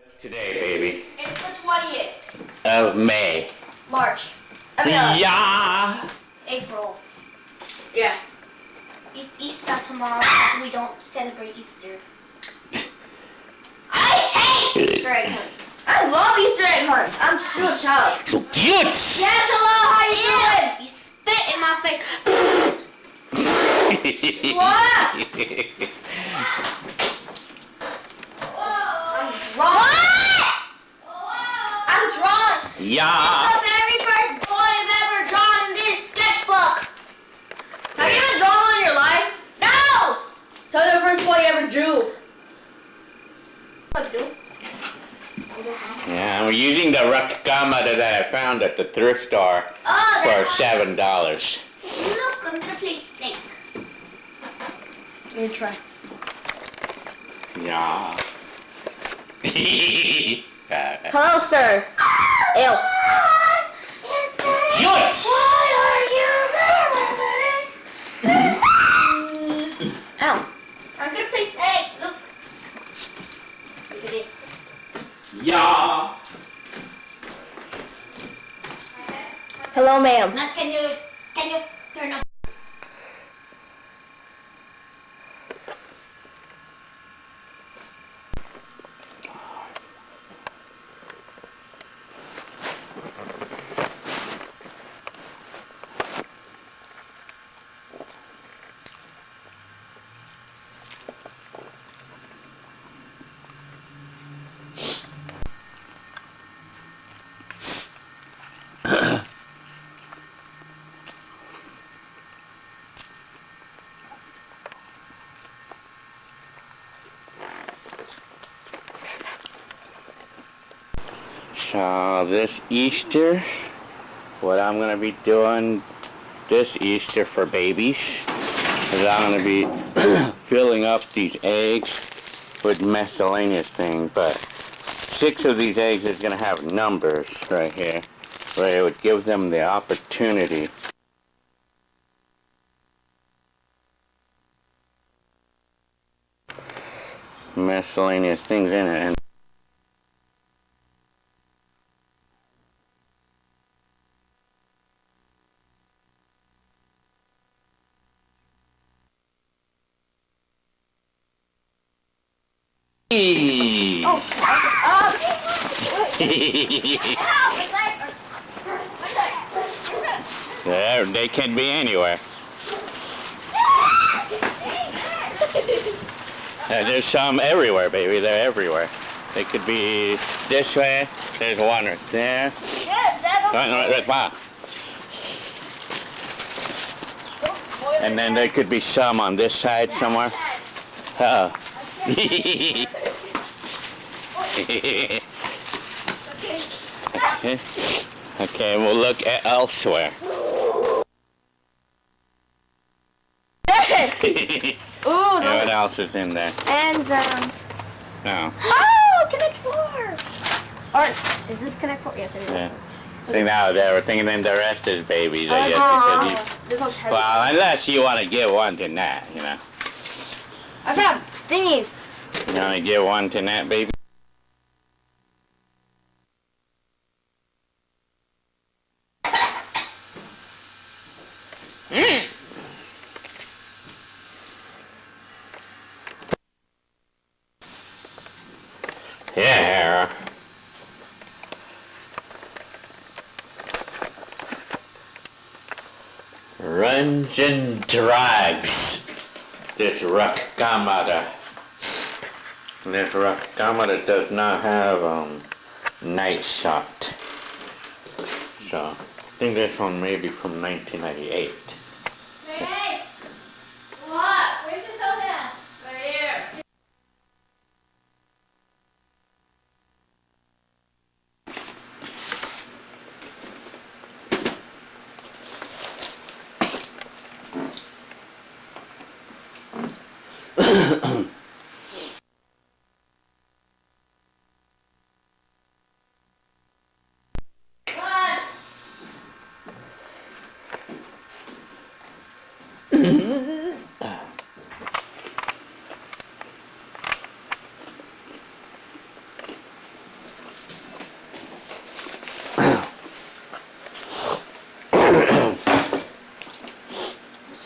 What's today, baby? It's the 20th. Of May. March. Yeah. April. Yeah. It's Easter tomorrow. We don't celebrate Easter. I hate Easter egg hunts. I love Easter egg hunts. I'm still a child. So cute. Yes, hello. How you doing? You spit in my face. What? I'm drawing. Yeah. It's the very first boy I've ever drawn in this sketchbook. Have you ever drawn one in your life? No! So the first boy you ever drew. What to do? Yeah, we're using the rock camera that I found at the thrift store for $7. Look, I'm gonna play Snake. I'm gonna try. Yeah. Hello, sir. Ew. Cute. Why are you Ow. I'm gonna play Snake. Look. Look at this. Yeah. Hello, ma'am. Can you turn up? So this Easter, what I'm going to be doing this Easter for babies is I'm going to be filling up these eggs with miscellaneous things, but 6 of these eggs is going to have numbers right here, where it would give them the opportunity miscellaneous things in it. And they can be anywhere. There's some everywhere, baby. They're everywhere. They could be this way. There's one right there. Wow. And then there could be some on this side somewhere. Oh. Okay. Okay, we'll look at elsewhere. Ooh, Yeah, what else is in there? And, No. oh, Connect 4! Or, is this Connect 4? Yes, it is. Yeah. See, now they were thinking then the rest is babies, I guess, because This one's heavy. well, unless you want to give one to Nat, you know. I found thingies. You want to give one to Nat, baby? Yeah. Runs and drives. This rock camera. This rock camera does not have night shot. So I think this one may be from 1998. Hey! What? Where's the soda? Right here.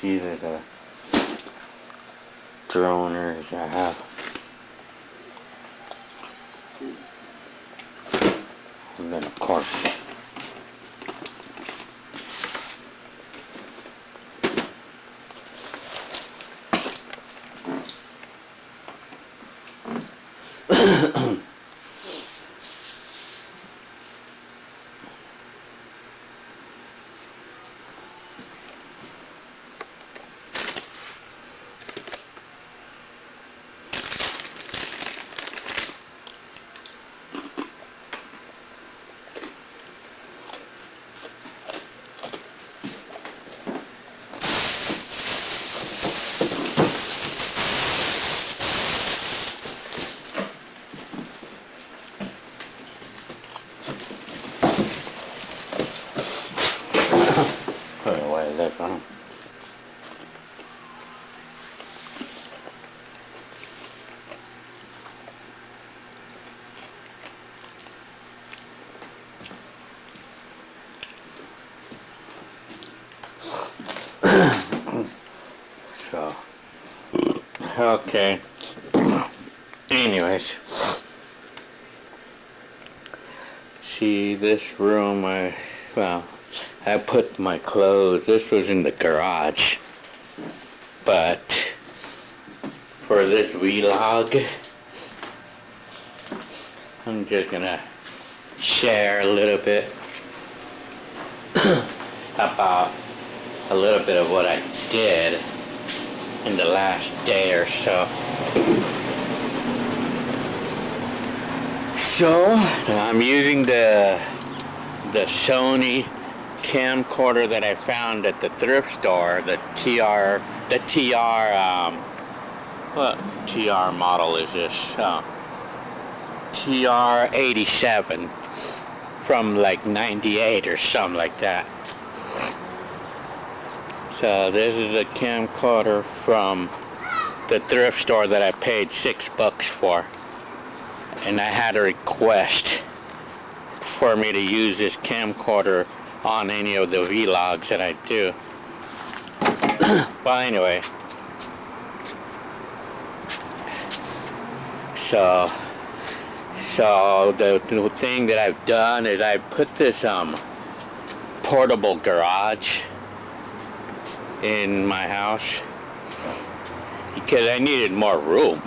These are the droners I have. And then of course put away this one. So, okay. Anyways, see this room, I put my clothes. This was in the garage, but for this vlog, I'm just gonna share a little bit about a little bit of what I did in the last day or so. So I'm using the Sony camcorder that I found at the thrift store, the what TR model is this? TR87 from like 98 or something like that. So this is a camcorder from the thrift store that I paid $6 for, and I had a request for me to use this camcorder on any of the vlogs that I do. Well, anyway, so the thing that I've done is I put this portable garage in my house because I needed more room.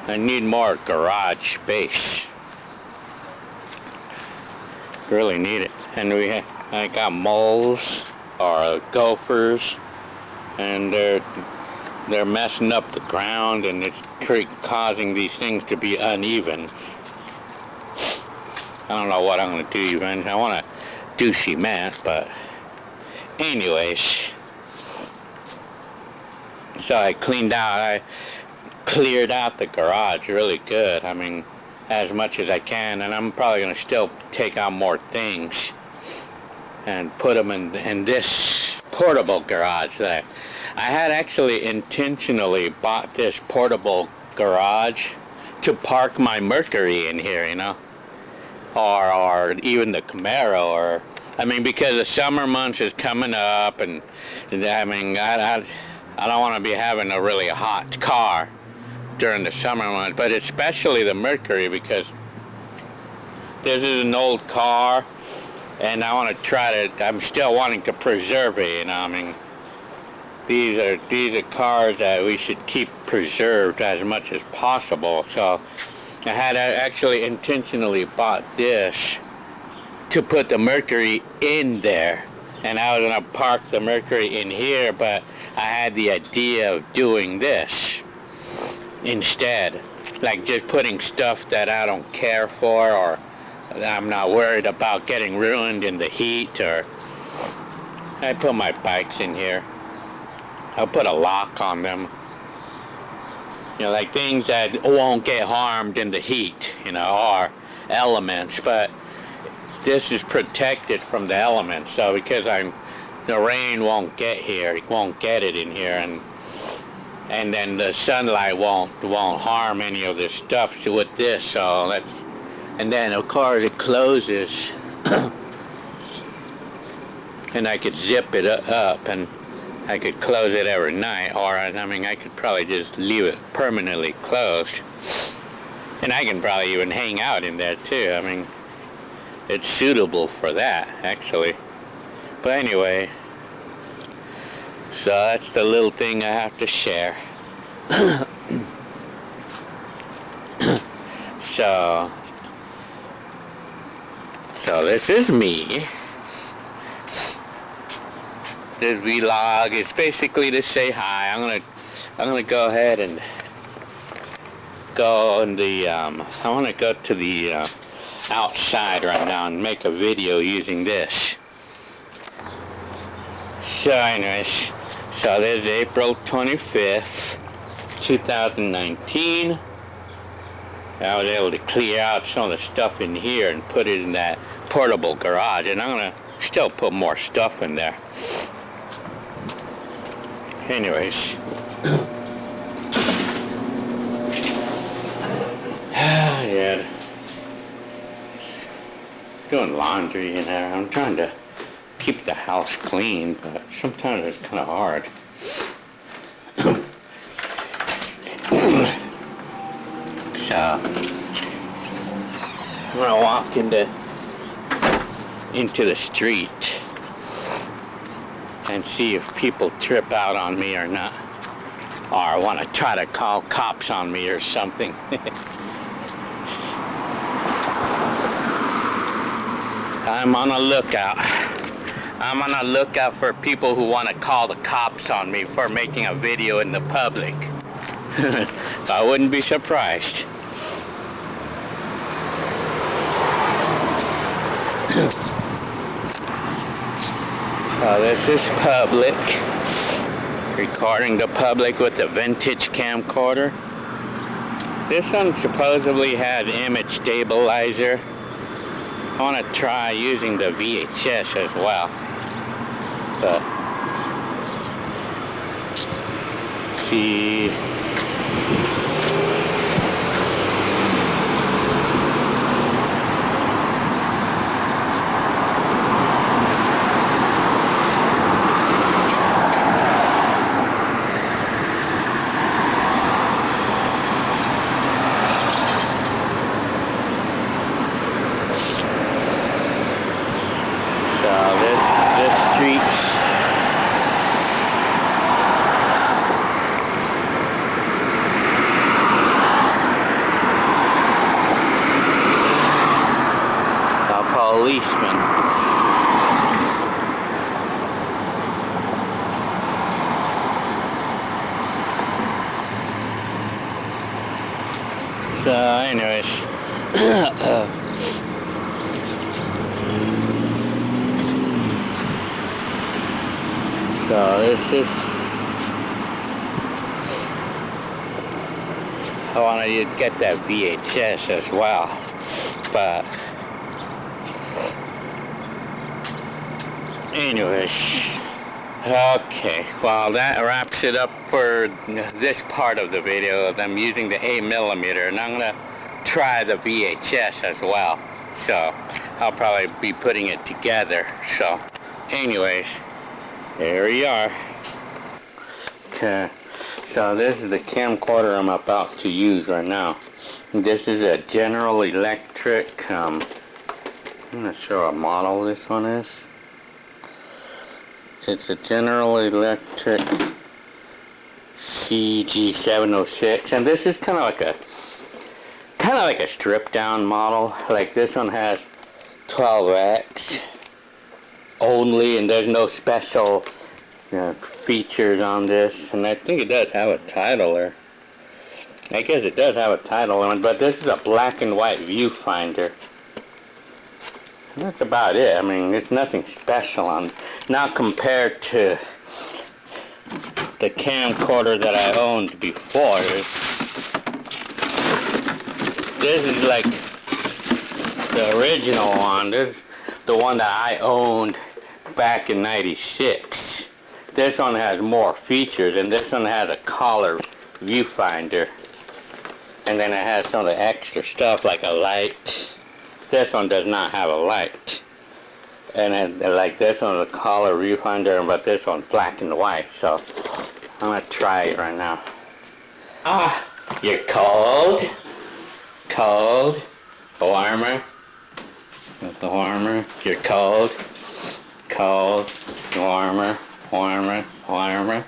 I need more garage space. Really need it. And I got moles or gophers, and they're messing up the ground, and it's causing these things to be uneven. I don't know what I'm gonna do even. I wanna do cement, but anyways. So I cleared out the garage really good. I mean, as much as I can, and I'm probably gonna still take out more things and put them in this portable garage that I had actually intentionally bought this portable garage to park my Mercury in here, you know, or even the Camaro, or I mean, because the summer months is coming up, and I mean, I don't want to be having a really hot car during the summer months, but especially the Mercury, because this is an old car, and I want to I'm still wanting to preserve it, you know. I mean, these are cars that we should keep preserved as much as possible. So I had actually intentionally bought this to put the Mercury in there, and I was gonna park the Mercury in here, but I had the idea of doing this instead, like just putting stuff that I don't care for, or I'm not worried about getting ruined in the heat. Or I put my bikes in here. I'll put a lock on them, you know, like things that won't get harmed in the heat, you know, or elements. But this is protected from the elements, so because the rain won't get here, it won't get it in here, and then the sunlight won't harm any of this stuff. So with this, so that's, and then of course it closes, and I could zip it up, and I could close it every night, or I mean, I could probably just leave it permanently closed. And I can probably even hang out in there too. I mean, it's suitable for that, actually. But anyway, so that's the little thing I have to share. So this is me. This vlog is basically to say hi. I'm gonna go ahead and go in the I want to go to the outside right now and make a video using this. So anyways, so there's April 25th 2019. I was able to clear out some of the stuff in here and put it in that portable garage, and I'm gonna still put more stuff in there. Anyways, yeah, doing laundry in there. I'm trying to keep the house clean, but sometimes it's kind of hard. So I'm gonna walk into the street and see if people trip out on me or not, or want to try to call cops on me or something. I'm on a lookout. I'm on a lookout for people who want to call the cops on me for making a video in the public. I wouldn't be surprised. So this is public. Recording the public with the vintage camcorder. This one supposedly has image stabilizer. I want to try using the VHS as well. But see. Policeman. So anyways, so this is, I want to get that VHS as well, but anyways, okay, well that wraps it up for this part of the video of them using the 8mm, and I'm gonna try the VHS as well, so I'll probably be putting it together. So anyways, here we are. Okay, so this is the camcorder I'm about to use right now. This is a General Electric, I'm not sure what model this one is. It's a General Electric CG706, and this is kind of like a stripped down model. Like this one has 12x only, and there's no special features on this. And I think it does have a titler. I guess it does have a title, but this is a black and white viewfinder. That's about it. I mean, there's nothing special on, not compared to the camcorder that I owned before. This is like the original one. This is the one that I owned back in '96. This one has more features, and this one has a color viewfinder. And then it has some of the extra stuff like a light. This one does not have a light. And then, like this one was a color viewfinder, but this one's black and white. So I'm gonna try it right now. Ah, you're cold, cold, warmer, warmer. You're cold, cold, warmer, warmer, warmer,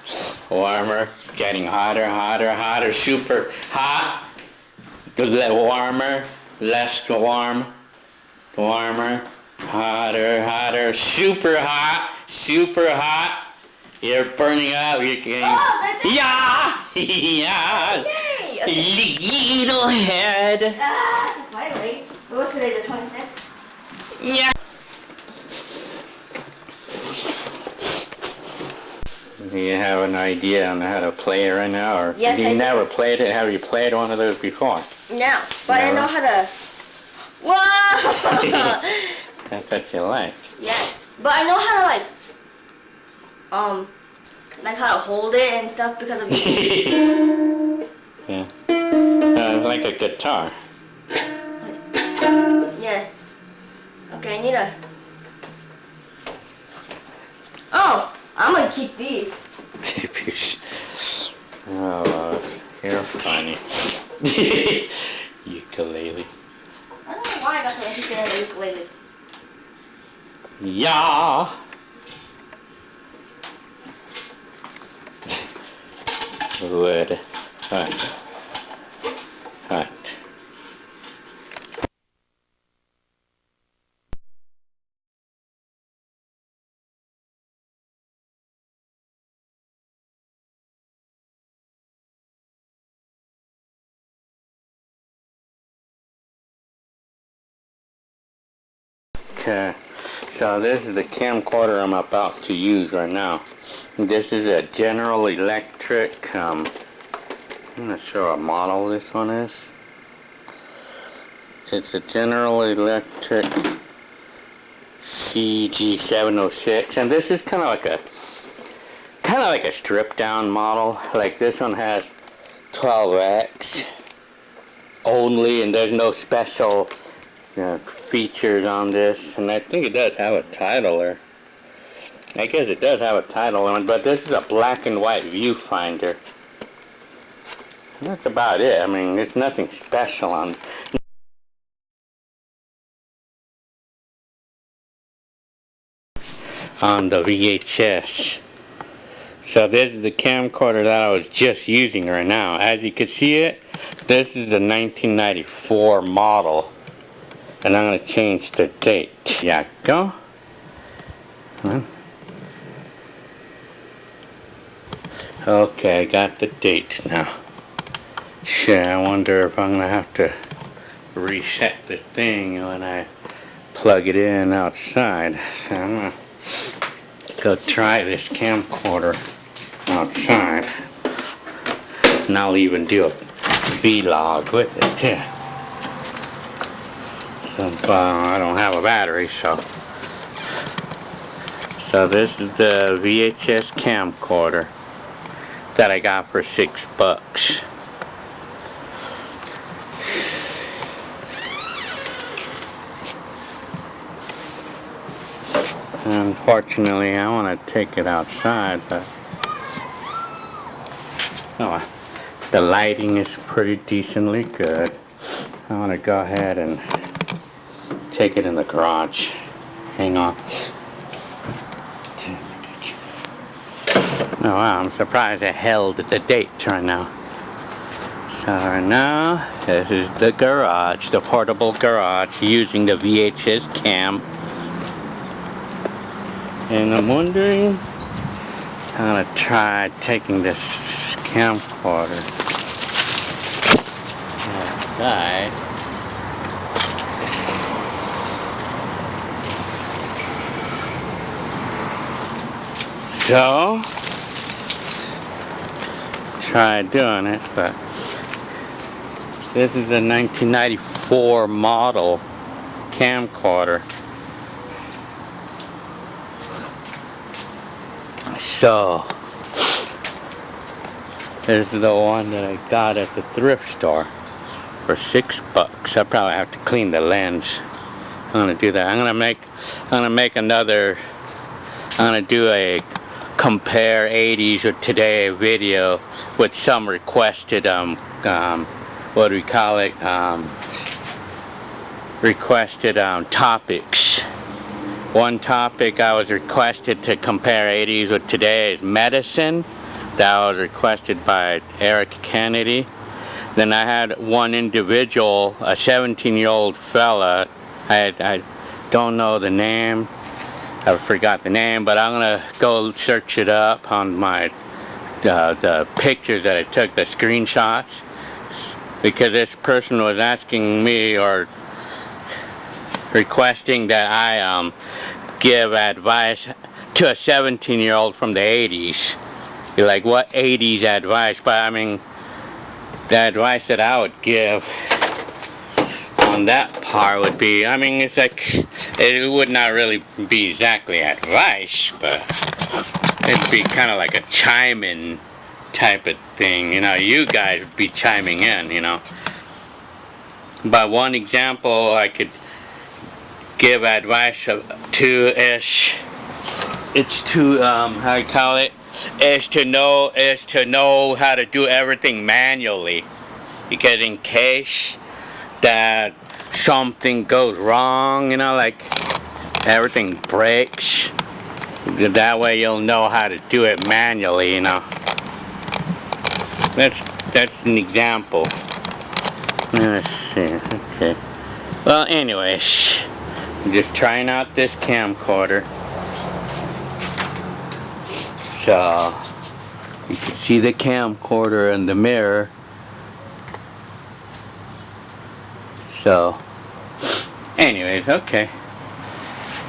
warmer. Getting hotter, hotter, hotter. Super hot. Warmer, less warm, warmer. Hotter, hotter, super hot, super hot. You're burning up. You're getting. Oh, Yeah, yeah. Yay! Okay. Little head. Finally. What's today? The 26th. Yeah. Do you have an idea on how to play it right now, or Yes, you I do. never played it? Have you played one of those before? No, but I Never? know how to. Whoa! That's what you like. Yes, but I know how to like how to hold it and stuff because of you. Yeah. It's like a guitar. Yeah. Okay, I need a. Oh, I'm gonna keep these. Oh, you're funny. Ukulele. I don't know why I got so interested in the ukulele. Yeah. Wood. Hut. Hut. Okay, so this is the camcorder I'm about to use right now. This is a General Electric, I'm not sure what model this one is. It's a General Electric CG706, and this is kind of like a stripped down model. Like this one has 12x only, and there's no special features on this, and I think it does have a title, or I guess it does have a title on it, but this is a black and white viewfinder. And that's about it. I mean, there's nothing special on the VHS. So this is the camcorder that I was just using right now. As you can see it, this is a 1994 model. And I'm going to change the date. Yeah, go. Okay, I got the date now. Shit, I wonder if I'm going to have to reset the thing when I plug it in outside. So I'm going to go try this camcorder outside. And I'll even do a vlog with it too. I don't have a battery, so this is the VHS camcorder that I got for $6. Unfortunately, I want to take it outside, but the lighting is pretty decently good. I want to go ahead and take it in the garage. Hang on. Oh wow, I'm surprised I held the date right now. So right now, this is the garage, the portable garage using the VHS cam. And I'm wondering, I'm gonna try taking this camcorder outside. So, try doing it, but this is a 1994 model camcorder. So, this is the one that I got at the thrift store for $6. I probably have to clean the lens. I'm gonna do that. I'm gonna make I'm gonna make another. I'm gonna do a compare 80s with today video with some requested what do we call it? Requested topics. One topic I was requested to compare 80s with today is medicine. That was requested by Eric Kennedy. Then I had one individual, a 17-year-old fella. I don't know the name. I forgot the name, but I'm gonna go search it up on my the pictures that I took, the screenshots, because this person was asking me or requesting that I give advice to a 17-year-old from the 80s. You're like, what 80s advice? But I mean, the advice that I would give on that part would be, I mean, it's like, it would not really be exactly advice, but it'd be kind of like a chime-in type of thing, you know, you guys would be chiming in, you know. But one example I could give advice to is, it's to, how you call it, is to know how to do everything manually, because in case that something goes wrong, you know, like everything breaks, that way you'll know how to do it manually, you know. That's an example. Let's see. Okay, well, anyways, I'm just trying out this camcorder. So you can see the camcorder in the mirror. So anyways, okay,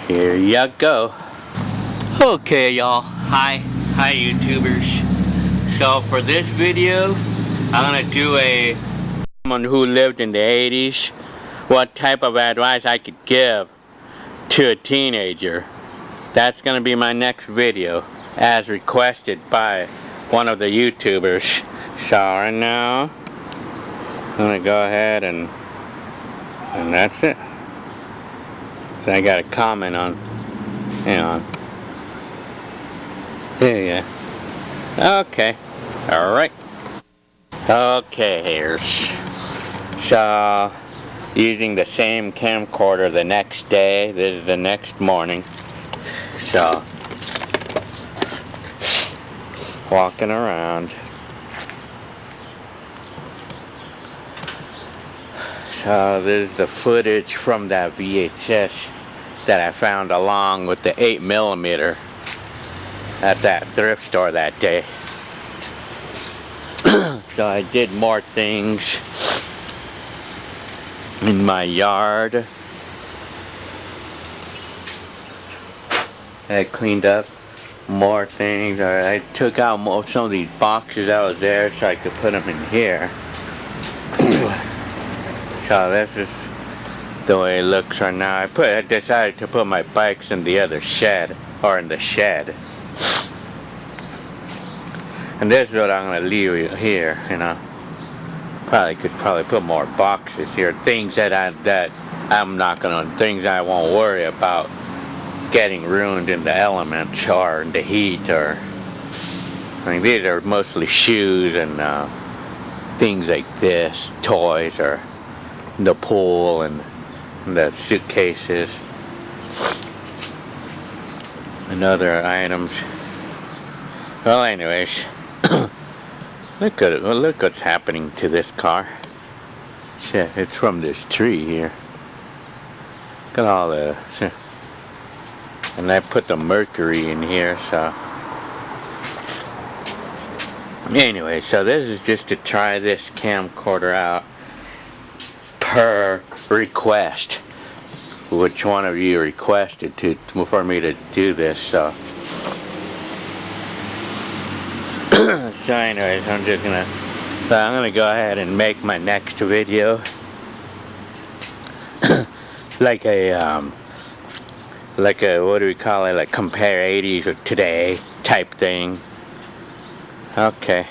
here you go. Okay, y'all, hi YouTubers. So for this video, I'm gonna do a someone who lived in the 80s, what type of advice I could give to a teenager. That's gonna be my next video, as requested by one of the YouTubers. So right now, I'm gonna go ahead and that's it. So I got a comment on, hang on. There you go. Okay, alright. Okay, here's. So, using the same camcorder the next day, this is the next morning. So, walking around. So this is the footage from that VHS that I found along with the 8mm at that thrift store that day. So I did more things in my yard. I cleaned up more things. I took out some of these boxes that was there so I could put them in here. So this is the way it looks right now. I decided to put my bikes in the other shed, or in the shed. And this is what I'm gonna leave here, you know. Could put more boxes here. Things that I'm not gonna, things I won't worry about getting ruined in the elements or in the heat, or I mean, these are mostly shoes and things like this, toys, or the pool and the suitcases and other items. Well, anyways, look at it. Well, look what's happening to this car. Shit, it's from this tree here. Look at all the. And I put the mercury in here, so. Anyway, so this is just to try this camcorder out per request. Which one of you requested for me to do this, so. So anyways, I'm gonna go ahead and make my next video like a what do we call it, like compare 80s with today type thing. Okay.